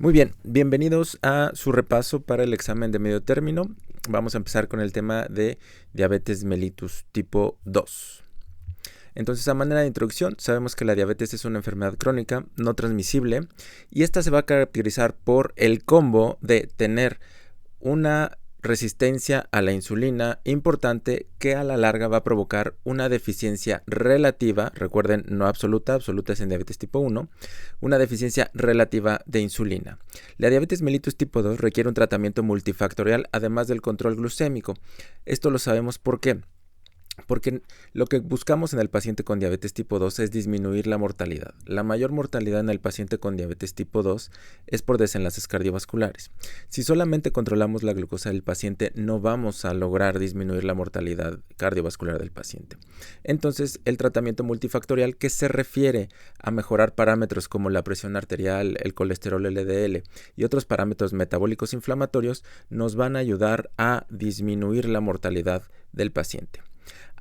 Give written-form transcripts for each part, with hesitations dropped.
Muy bien, bienvenidos a su repaso para el examen de medio término. Vamos a empezar con el tema de diabetes mellitus tipo 2. Entonces, a manera de introducción, sabemos que la diabetes es una enfermedad crónica no transmisible y esta se va a caracterizar por el combo de tener una resistencia a la insulina importante que a la larga va a provocar una deficiencia relativa, recuerden, no absoluta, absoluta es en diabetes tipo 1, una deficiencia relativa de insulina. La diabetes mellitus tipo 2 requiere un tratamiento multifactorial además del control glucémico. Esto lo sabemos por qué. Porque lo que buscamos en el paciente con diabetes tipo 2 es disminuir la mortalidad. La mayor mortalidad en el paciente con diabetes tipo 2 es por desenlaces cardiovasculares. Si solamente controlamos la glucosa del paciente, no vamos a lograr disminuir la mortalidad cardiovascular del paciente. Entonces, el tratamiento multifactorial, que se refiere a mejorar parámetros como la presión arterial, el colesterol LDL y otros parámetros metabólicos inflamatorios, nos van a ayudar a disminuir la mortalidad del paciente.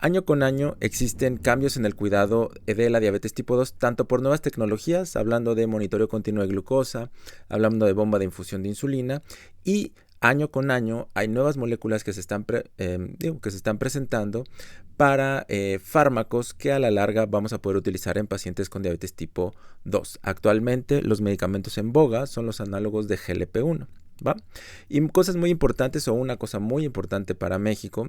Año con año existen cambios en el cuidado de la diabetes tipo 2, tanto por nuevas tecnologías, hablando de monitoreo continuo de glucosa, hablando de bomba de infusión de insulina, y año con año hay nuevas moléculas que se están presentando para fármacos que a la larga vamos a poder utilizar en pacientes con diabetes tipo 2. Actualmente los medicamentos en boga son los análogos de GLP-1. ¿Va? Y cosas muy importantes, o una cosa muy importante para México,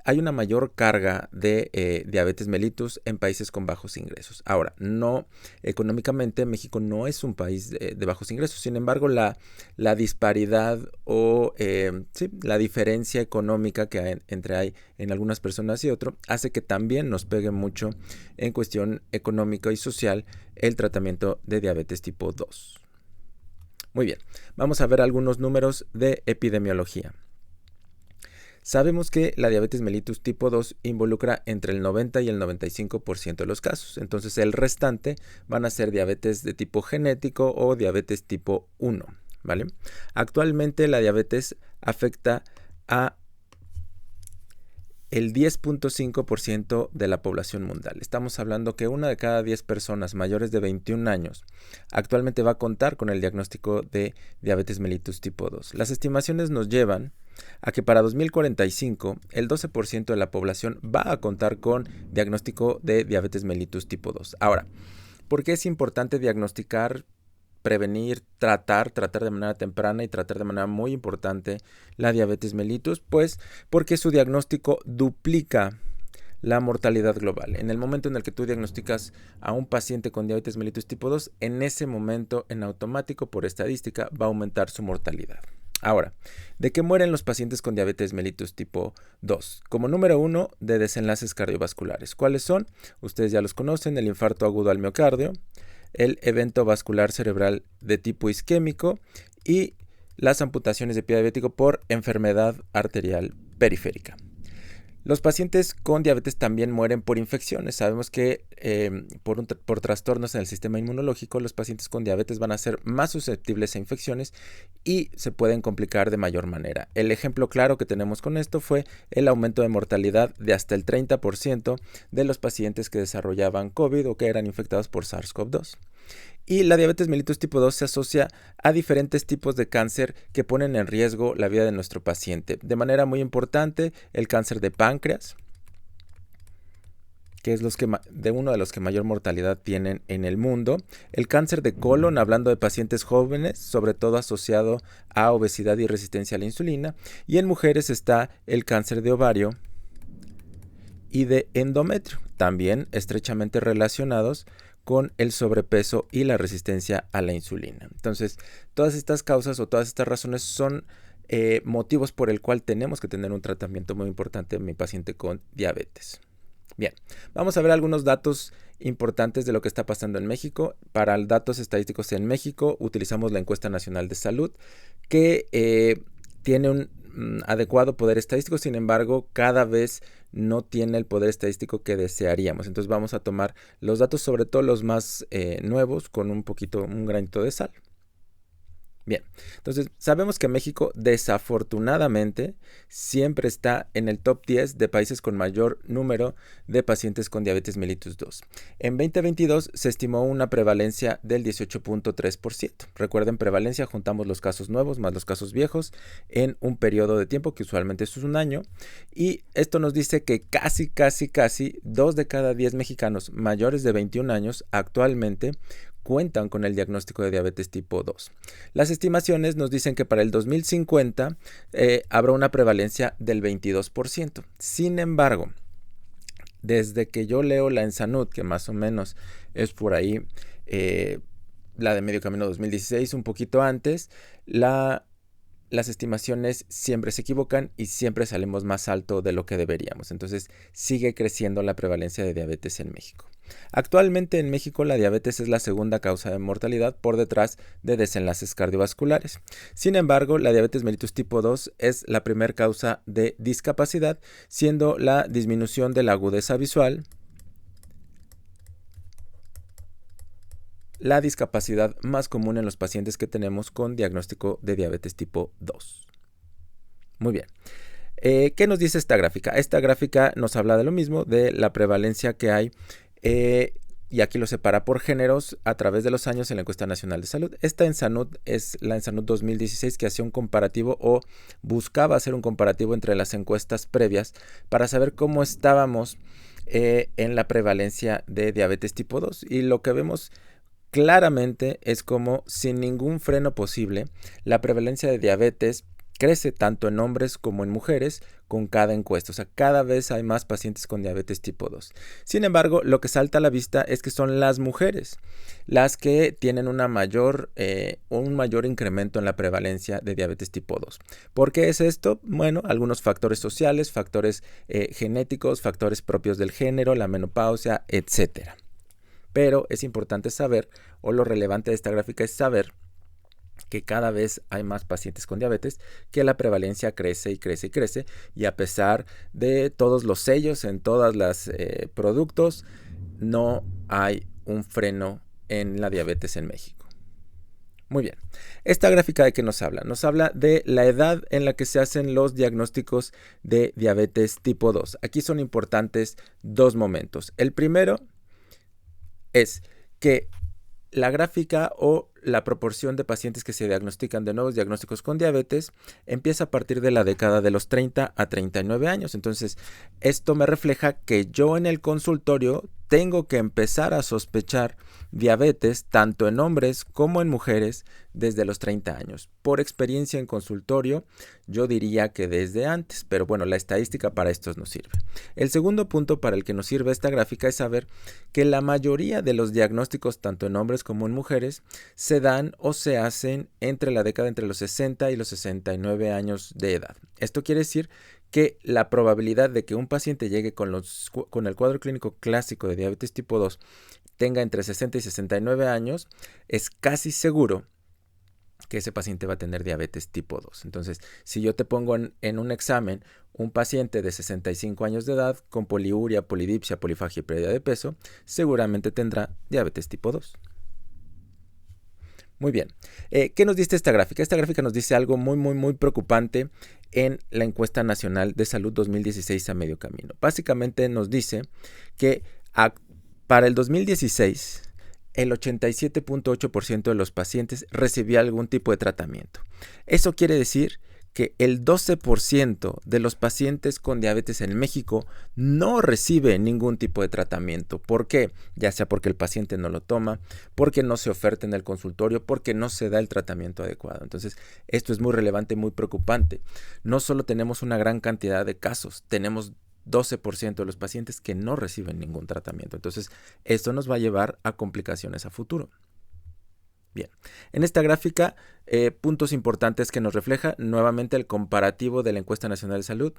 hay una mayor carga de diabetes mellitus en países con bajos ingresos. Ahora, no económicamente México no es un país de bajos ingresos, sin embargo la disparidad o la diferencia económica que hay en algunas personas y otras hace que también nos pegue mucho en cuestión económica y social el tratamiento de diabetes tipo 2. Muy bien, vamos a ver algunos números de epidemiología. Sabemos que la diabetes mellitus tipo 2 involucra entre el 90 y el 95% de los casos. Entonces el restante van a ser diabetes de tipo genético o diabetes tipo 1, ¿vale? Actualmente la diabetes afecta a el 10.5% de la población mundial. Estamos hablando que una de cada 10 personas mayores de 21 años actualmente va a contar con el diagnóstico de diabetes mellitus tipo 2. Las estimaciones nos llevan a que para 2045 el 12% de la población va a contar con diagnóstico de diabetes mellitus tipo 2. Ahora, ¿por qué es importante diagnosticar, prevenir, tratar de manera temprana y tratar de manera muy importante la diabetes mellitus? Pues porque su diagnóstico duplica la mortalidad global. En el momento en el que tú diagnosticas a un paciente con diabetes mellitus tipo 2, en ese momento, en automático, por estadística, va a aumentar su mortalidad. Ahora, ¿de qué mueren los pacientes con diabetes mellitus tipo 2? Como número 1, de desenlaces cardiovasculares. ¿Cuáles son? Ustedes ya los conocen: el infarto agudo al miocardio, el evento vascular cerebral de tipo isquémico y las amputaciones de pie diabético por enfermedad arterial periférica. Los pacientes con diabetes también mueren por infecciones. Sabemos que por trastornos en el sistema inmunológico, los pacientes con diabetes van a ser más susceptibles a infecciones y se pueden complicar de mayor manera. El ejemplo claro que tenemos con esto fue el aumento de mortalidad de hasta el 30% de los pacientes que desarrollaban COVID o que eran infectados por SARS-CoV-2. Y la diabetes mellitus tipo 2 se asocia a diferentes tipos de cáncer que ponen en riesgo la vida de nuestro paciente. De manera muy importante, el cáncer de páncreas, que es uno de los que mayor mortalidad tienen en el mundo. El cáncer de colon, hablando de pacientes jóvenes, sobre todo asociado a obesidad y resistencia a la insulina. Y en mujeres está el cáncer de ovario y de endometrio, también estrechamente relacionados con el sobrepeso y la resistencia a la insulina. Entonces, todas estas causas o todas estas razones son motivos por el cual tenemos que tener un tratamiento muy importante en mi paciente con diabetes. Bien, vamos a ver algunos datos importantes de lo que está pasando en México. Para datos estadísticos en México utilizamos la Encuesta Nacional de Salud, que tiene un adecuado poder estadístico, sin embargo, cada vez no tiene el poder estadístico que desearíamos. Entonces vamos a tomar los datos, sobre todo los más nuevos, con un granito de sal. Bien, entonces sabemos que México desafortunadamente siempre está en el top 10 de países con mayor número de pacientes con diabetes mellitus 2. En 2022 se estimó una prevalencia del 18.3%. Recuerden, prevalencia, juntamos los casos nuevos más los casos viejos en un periodo de tiempo que usualmente es un año. Y esto nos dice que casi 2 de cada 10 mexicanos mayores de 21 años actualmente cuentan con el diagnóstico de diabetes tipo 2. Las estimaciones nos dicen que para el 2050 habrá una prevalencia del 22%. Sin embargo, desde que yo leo la ENSANUD, que más o menos es por ahí, la de Medio Camino 2016, un poquito antes, las estimaciones siempre se equivocan y siempre salimos más alto de lo que deberíamos. Entonces sigue creciendo la prevalencia de diabetes en México. Actualmente en México la diabetes es la segunda causa de mortalidad por detrás de desenlaces cardiovasculares. Sin embargo, la diabetes mellitus tipo 2 es la primera causa de discapacidad, siendo la disminución de la agudeza visual la discapacidad más común en los pacientes que tenemos con diagnóstico de diabetes tipo 2. Muy bien. ¿Qué nos dice esta gráfica? Esta gráfica nos habla de lo mismo, de la prevalencia que hay, y aquí lo separa por géneros a través de los años en la encuesta nacional de salud. Esta ENSANUD es la ENSANUD 2016 que hacía un comparativo o buscaba hacer un comparativo entre las encuestas previas para saber cómo estábamos en la prevalencia de diabetes tipo 2. Y lo que vemos claramente es como sin ningún freno posible la prevalencia de diabetes crece tanto en hombres como en mujeres con cada encuesta. O sea, cada vez hay más pacientes con diabetes tipo 2. Sin embargo, lo que salta a la vista es que son las mujeres las que tienen un mayor incremento en la prevalencia de diabetes tipo 2. ¿Por qué es esto? Bueno, algunos factores sociales, factores genéticos, factores propios del género, la menopausia, etcétera. Pero es importante saber, o lo relevante de esta gráfica es saber que cada vez hay más pacientes con diabetes, que la prevalencia crece y crece y crece, y a pesar de todos los sellos en todos los productos, no hay un freno en la diabetes en México. Muy bien, esta gráfica ¿de qué nos habla? Nos habla de la edad en la que se hacen los diagnósticos de diabetes tipo 2. Aquí son importantes dos momentos. El primero es que la gráfica o la proporción de pacientes que se diagnostican de nuevos diagnósticos con diabetes empieza a partir de la década de los 30 a 39 años. Entonces, esto me refleja que yo en el consultorio tengo que empezar a sospechar diabetes tanto en hombres como en mujeres desde los 30 años. Por experiencia en consultorio, yo diría que desde antes, pero bueno, la estadística para esto nos sirve. El segundo punto para el que nos sirve esta gráfica es saber que la mayoría de los diagnósticos, tanto en hombres como en mujeres, se dan o se hacen entre la década entre los 60 y los 69 años de edad. Esto quiere decir que la probabilidad de que un paciente llegue con el cuadro clínico clásico de diabetes tipo 2 tenga entre 60 y 69 años, es casi seguro que ese paciente va a tener diabetes tipo 2. Entonces, si yo te pongo en un examen un paciente de 65 años de edad con poliuria, polidipsia, polifagia y pérdida de peso, seguramente tendrá diabetes tipo 2. Muy bien. ¿Qué nos dice esta gráfica? Esta gráfica nos dice algo muy preocupante en la encuesta nacional de salud 2016 a medio camino. Básicamente nos dice que para el 2016 el 87.8% de los pacientes recibía algún tipo de tratamiento. Eso quiere decir que el 12% de los pacientes con diabetes en México no recibe ningún tipo de tratamiento. ¿Por qué? Ya sea porque el paciente no lo toma, porque no se oferta en el consultorio, porque no se da el tratamiento adecuado. Entonces, esto es muy relevante y muy preocupante. No solo tenemos una gran cantidad de casos, tenemos 12% de los pacientes que no reciben ningún tratamiento. Entonces, esto nos va a llevar a complicaciones a futuro. Bien, en esta gráfica, puntos importantes que nos refleja nuevamente el comparativo de la Encuesta Nacional de Salud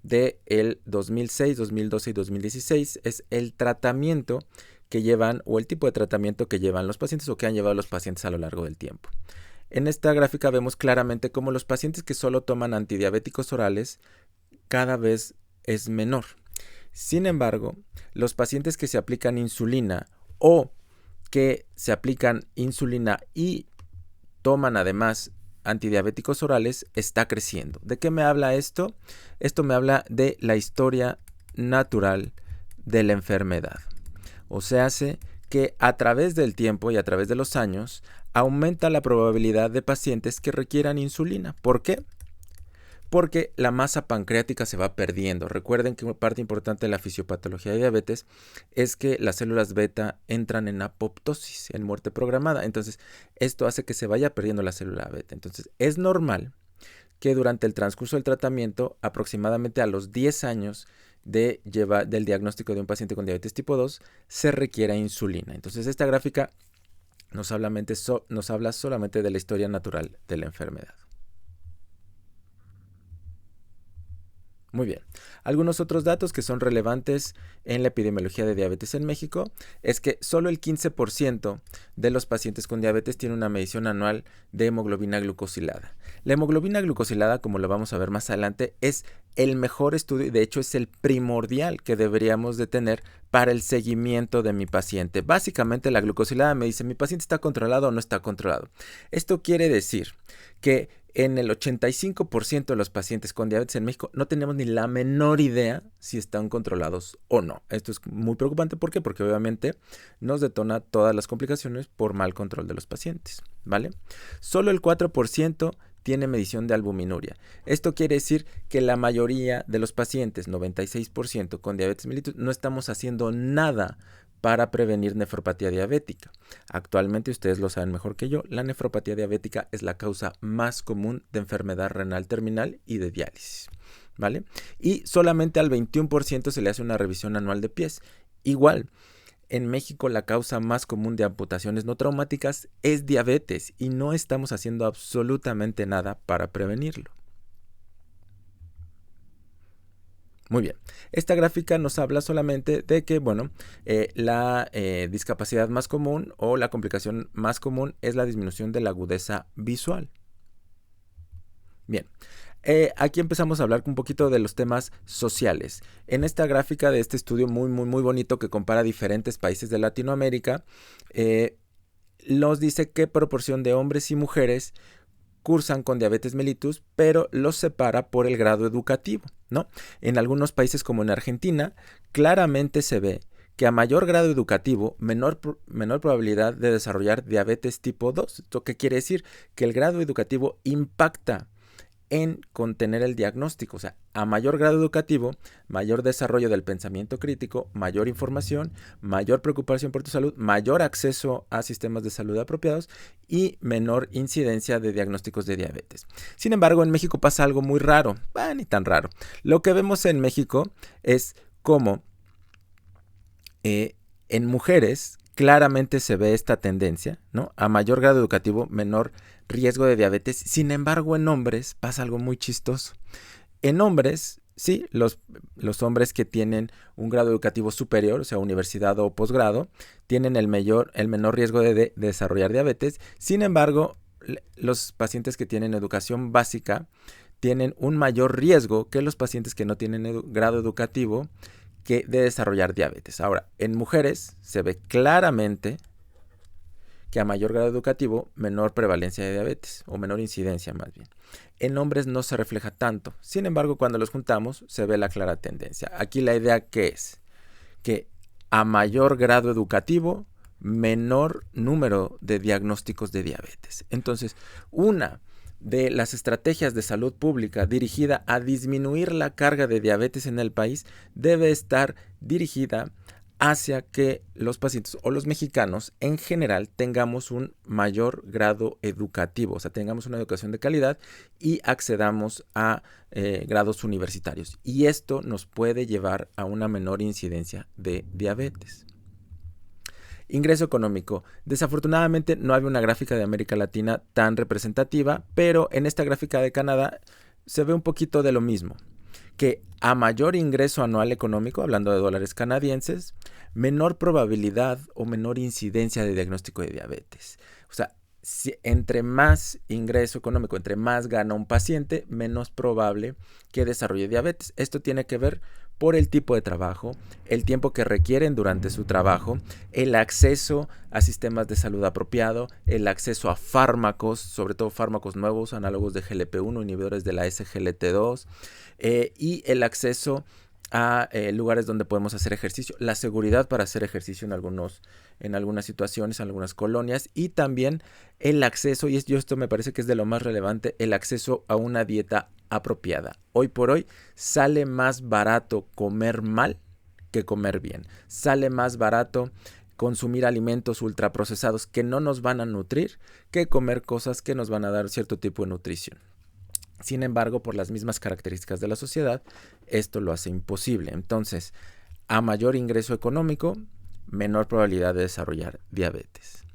de el 2006, 2012 y 2016 es el tratamiento que llevan o el tipo de tratamiento que llevan los pacientes o que han llevado los pacientes a lo largo del tiempo. En esta gráfica vemos claramente cómo los pacientes que solo toman antidiabéticos orales cada vez es menor. Sin embargo, los pacientes que se aplican insulina o que se aplican insulina y toman además antidiabéticos orales está creciendo. ¿De qué me habla esto? Esto me habla de la historia natural de la enfermedad. O sea, hace que a través del tiempo y a través de los años aumenta la probabilidad de pacientes que requieran insulina. ¿Por qué? Porque la masa pancreática se va perdiendo. Recuerden que una parte importante de la fisiopatología de diabetes es que las células beta entran en apoptosis, en muerte programada. Entonces, esto hace que se vaya perdiendo la célula beta. Entonces, es normal que durante el transcurso del tratamiento, aproximadamente a los 10 años del diagnóstico de un paciente con diabetes tipo 2, se requiera insulina. Entonces, esta gráfica nos habla solamente de la historia natural de la enfermedad. Muy bien. Algunos otros datos que son relevantes en la epidemiología de diabetes en México es que solo el 15% de los pacientes con diabetes tiene una medición anual de hemoglobina glucosilada. La hemoglobina glucosilada, como lo vamos a ver más adelante, es el mejor estudio y de hecho es el primordial que deberíamos de tener para el seguimiento de mi paciente. Básicamente la glucosilada me dice, ¿mi paciente está controlado o no está controlado? Esto quiere decir que en el 85% de los pacientes con diabetes en México no tenemos ni la menor idea si están controlados o no. Esto es muy preocupante. ¿Por qué? Porque obviamente nos detona todas las complicaciones por mal control de los pacientes, ¿vale? Solo el 4% tiene medición de albuminuria. Esto quiere decir que la mayoría de los pacientes, 96% con diabetes mellitus, no estamos haciendo nada para prevenir nefropatía diabética. Actualmente, ustedes lo saben mejor que yo, la nefropatía diabética es la causa más común de enfermedad renal terminal y de diálisis, ¿vale? Y solamente al 21% se le hace una revisión anual de pies. Igual, en México la causa más común de amputaciones no traumáticas es diabetes y no estamos haciendo absolutamente nada para prevenirlo. Muy bien, esta gráfica nos habla solamente de que, bueno, la discapacidad más común o la complicación más común es la disminución de la agudeza visual. Bien, aquí empezamos a hablar un poquito de los temas sociales. En esta gráfica de este estudio muy bonito que compara diferentes países de Latinoamérica, nos dice qué proporción de hombres y mujeres cursan con diabetes mellitus, pero los separa por el grado educativo, ¿no? En algunos países como en Argentina, claramente se ve que a mayor grado educativo, menor probabilidad de desarrollar diabetes tipo 2. ¿Esto qué quiere decir? Que el grado educativo impacta en contener el diagnóstico. O sea, a mayor grado educativo, mayor desarrollo del pensamiento crítico, mayor información, mayor preocupación por tu salud, mayor acceso a sistemas de salud apropiados y menor incidencia de diagnósticos de diabetes. Sin embargo, en México pasa algo muy raro, ni tan raro. Lo que vemos en México es cómo en mujeres claramente se ve esta tendencia, ¿no? A mayor grado educativo, menor riesgo de diabetes. Sin embargo, en hombres pasa algo muy chistoso. En hombres, sí, los hombres que tienen un grado educativo superior, o sea, universidad o posgrado, tienen el menor riesgo de desarrollar diabetes. Sin embargo, los pacientes que tienen educación básica tienen un mayor riesgo que los pacientes que no tienen grado educativo de desarrollar diabetes. Ahora, en mujeres se ve claramente que a mayor grado educativo, menor prevalencia de diabetes, o menor incidencia más bien. En hombres no se refleja tanto. Sin embargo, cuando los juntamos, se ve la clara tendencia. Aquí la idea que es que a mayor grado educativo, menor número de diagnósticos de diabetes. Entonces, una de las estrategias de salud pública dirigida a disminuir la carga de diabetes en el país debe estar dirigida hacia que los pacientes o los mexicanos en general tengamos un mayor grado educativo, o sea, tengamos una educación de calidad y accedamos a grados universitarios. Y esto nos puede llevar a una menor incidencia de diabetes. Ingreso económico. Desafortunadamente no había una gráfica de América Latina tan representativa, pero en esta gráfica de Canadá se ve un poquito de lo mismo. Que a mayor ingreso anual económico, hablando de dólares canadienses, menor probabilidad o menor incidencia de diagnóstico de diabetes. O sea, entre más ingreso económico, entre más gana un paciente, menos probable que desarrolle diabetes. Esto tiene que ver por el tipo de trabajo, el tiempo que requieren durante su trabajo, el acceso a sistemas de salud apropiado, el acceso a fármacos, sobre todo fármacos nuevos, análogos de GLP-1, inhibidores de la SGLT2, y el acceso a lugares donde podemos hacer ejercicio, la seguridad para hacer ejercicio en algunas situaciones, en algunas colonias, y también el acceso, y esto me parece que es de lo más relevante, el acceso a una dieta apropiada. Hoy por hoy sale más barato comer mal que comer bien. Sale más barato consumir alimentos ultraprocesados que no nos van a nutrir que comer cosas que nos van a dar cierto tipo de nutrición. Sin embargo, por las mismas características de la sociedad, esto lo hace imposible. Entonces, a mayor ingreso económico, menor probabilidad de desarrollar diabetes.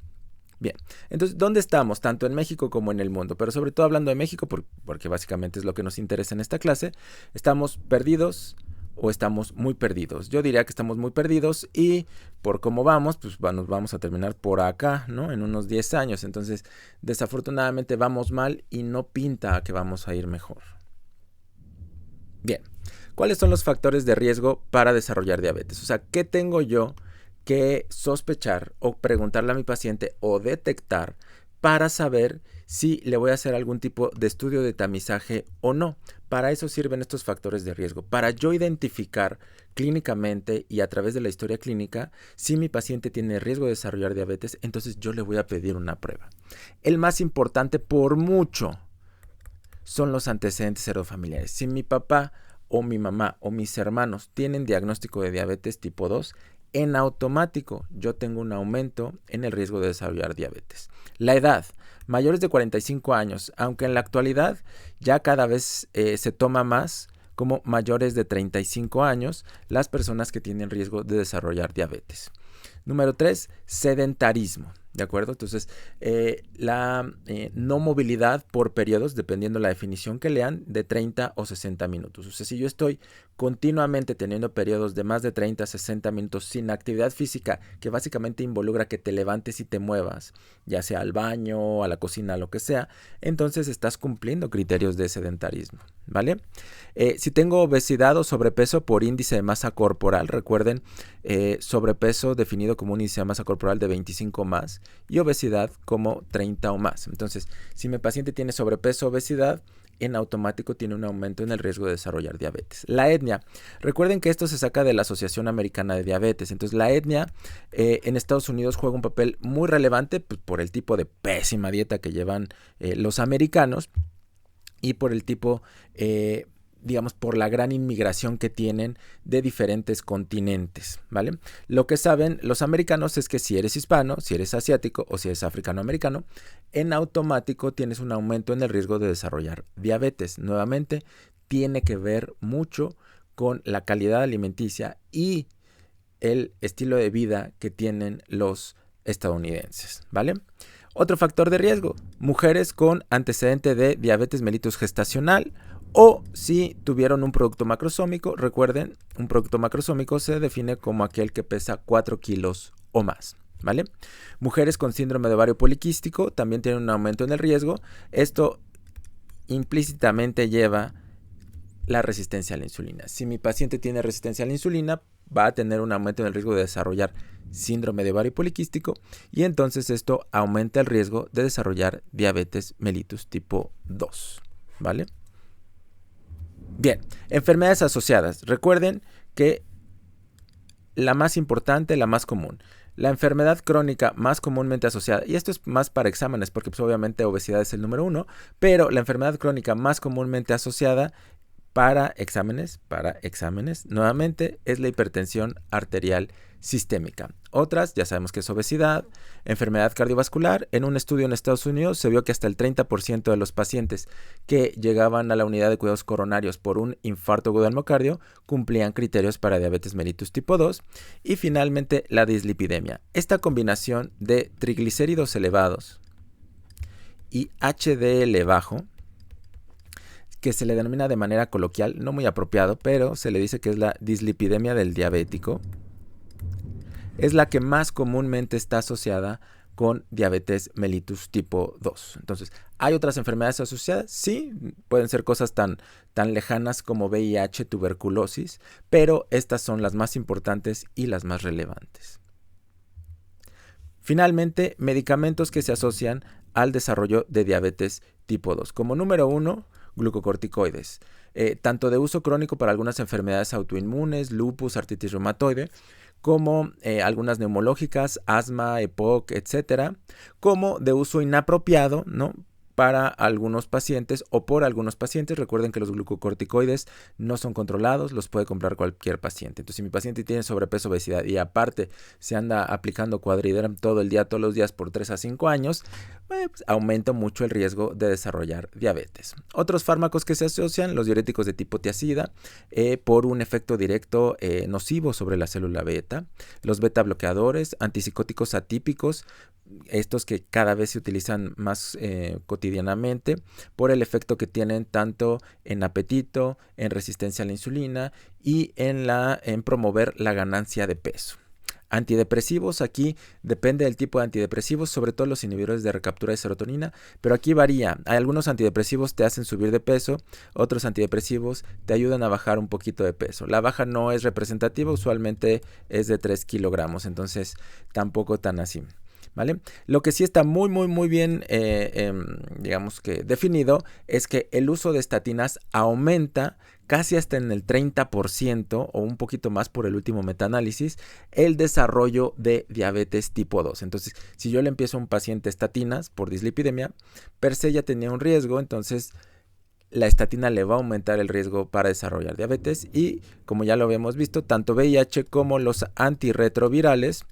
Bien, entonces, ¿dónde estamos? Tanto en México como en el mundo. Pero sobre todo hablando de México, porque básicamente es lo que nos interesa en esta clase, ¿estamos perdidos o estamos muy perdidos? Yo diría que estamos muy perdidos y por cómo vamos, pues nos vamos a terminar por acá, ¿no? En unos 10 años. Entonces, desafortunadamente vamos mal y no pinta a que vamos a ir mejor. Bien, ¿cuáles son los factores de riesgo para desarrollar diabetes? O sea, ¿qué tengo yo que sospechar o preguntarle a mi paciente o detectar para saber si le voy a hacer algún tipo de estudio de tamizaje o no? Para eso sirven estos factores de riesgo, para yo identificar clínicamente y a través de la historia clínica si mi paciente tiene riesgo de desarrollar diabetes, entonces yo le voy a pedir una prueba. El más importante por mucho son los antecedentes heredofamiliares. Si mi papá o mi mamá o mis hermanos tienen diagnóstico de diabetes tipo 2, en automático yo tengo un aumento en el riesgo de desarrollar diabetes. La edad, mayores de 45 años, aunque en la actualidad ya cada vez se toma más como mayores de 35 años las personas que tienen riesgo de desarrollar diabetes. Número 3, sedentarismo. ¿De acuerdo? Entonces, la no movilidad por periodos, dependiendo la definición que lean, de 30 o 60 minutos. O sea, si yo estoy continuamente teniendo periodos de más de 30 a 60 minutos sin actividad física, que básicamente involucra que te levantes y te muevas, ya sea al baño, a la cocina, lo que sea, entonces estás cumpliendo criterios de sedentarismo, ¿vale? Si tengo obesidad o sobrepeso por índice de masa corporal, recuerden, sobrepeso definido como un índice de masa corporal de 25 más, y obesidad como 30 o más. Entonces, si mi paciente tiene sobrepeso o obesidad, en automático tiene un aumento en el riesgo de desarrollar diabetes. La etnia. Recuerden que esto se saca de la Asociación Americana de Diabetes. Entonces, la etnia en Estados Unidos juega un papel muy relevante pues, por el tipo de pésima dieta que llevan los americanos y por el tipo digamos, por la gran inmigración que tienen de diferentes continentes, ¿vale? Lo que saben los americanos es que si eres hispano, si eres asiático o si eres africano-americano, en automático tienes un aumento en el riesgo de desarrollar diabetes. Nuevamente, tiene que ver mucho con la calidad alimenticia y el estilo de vida que tienen los estadounidenses, ¿vale? Otro factor de riesgo, mujeres con antecedente de diabetes mellitus gestacional o si tuvieron un producto macrosómico. Recuerden, un producto macrosómico se define como aquel que pesa 4 kilos o más, ¿vale? Mujeres con síndrome de ovario poliquístico también tienen un aumento en el riesgo. Esto implícitamente lleva la resistencia a la insulina. Si mi paciente tiene resistencia a la insulina, va a tener un aumento en el riesgo de desarrollar síndrome de ovario poliquístico y entonces esto aumenta el riesgo de desarrollar diabetes mellitus tipo 2, ¿vale? Bien, enfermedades asociadas. Recuerden que la más importante, la más común, la enfermedad crónica más comúnmente asociada, y esto es más para exámenes porque pues, obviamente obesidad es el número 1, pero la enfermedad crónica más comúnmente asociada para exámenes, nuevamente es la hipertensión arterial sistémica. Otras, ya sabemos que es obesidad, enfermedad cardiovascular. En un estudio en Estados Unidos se vio que hasta el 30% de los pacientes que llegaban a la unidad de cuidados coronarios por un infarto agudo del miocardio cumplían criterios para diabetes mellitus tipo 2. Y finalmente la dislipidemia. Esta combinación de triglicéridos elevados y HDL bajo, que se le denomina de manera coloquial, no muy apropiado, pero se le dice que es la dislipidemia del diabético, es la que más comúnmente está asociada con diabetes mellitus tipo 2. Entonces, ¿hay otras enfermedades asociadas? Sí, pueden ser cosas tan lejanas como VIH, tuberculosis, pero estas son las más importantes y las más relevantes. Finalmente, medicamentos que se asocian al desarrollo de diabetes tipo 2. Como número 1, glucocorticoides. Tanto de uso crónico para algunas enfermedades autoinmunes, lupus, artritis reumatoide, como algunas neumológicas, asma, EPOC, etcétera, como de uso inapropiado, ¿no?, para algunos pacientes o por algunos pacientes. Recuerden que los glucocorticoides no son controlados, los puede comprar cualquier paciente. Entonces, si mi paciente tiene sobrepeso, obesidad y aparte se anda aplicando Cuadriderm todo el día, todos los días por 3 a 5 años, pues aumenta mucho el riesgo de desarrollar diabetes. Otros fármacos que se asocian, los diuréticos de tipo tiazida, por un efecto directo nocivo sobre la célula beta, los beta bloqueadores, antipsicóticos atípicos, estos que cada vez se utilizan más cotidianamente por el efecto que tienen tanto en apetito, en resistencia a la insulina y en promover la ganancia de peso. Antidepresivos, aquí depende del tipo de antidepresivos, sobre todo los inhibidores de recaptura de serotonina, pero aquí varía. Hay algunos antidepresivos te hacen subir de peso, otros antidepresivos te ayudan a bajar un poquito de peso. La baja no es representativa, usualmente es de 3 kilogramos, entonces tampoco tan así, ¿vale? Lo que sí está muy bien, digamos que definido, es que el uso de estatinas aumenta casi hasta en el 30% o un poquito más por el último metaanálisis, el desarrollo de diabetes tipo 2. Entonces, si yo le empiezo a un paciente estatinas por dislipidemia, per se ya tenía un riesgo, entonces la estatina le va a aumentar el riesgo para desarrollar diabetes y, como ya lo habíamos visto, tanto VIH como los antirretrovirales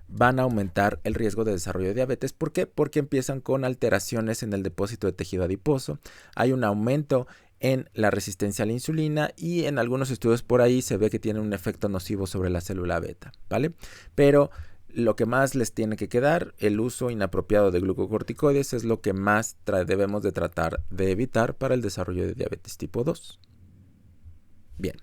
van a aumentar el riesgo de desarrollo de diabetes. ¿Por qué? Porque empiezan con alteraciones en el depósito de tejido adiposo. Hay un aumento en la resistencia a la insulina y en algunos estudios por ahí se ve que tiene un efecto nocivo sobre la célula beta, ¿vale? Pero lo que más les tiene que quedar, el uso inapropiado de glucocorticoides, es lo que más debemos de tratar de evitar para el desarrollo de diabetes tipo 2. Bien.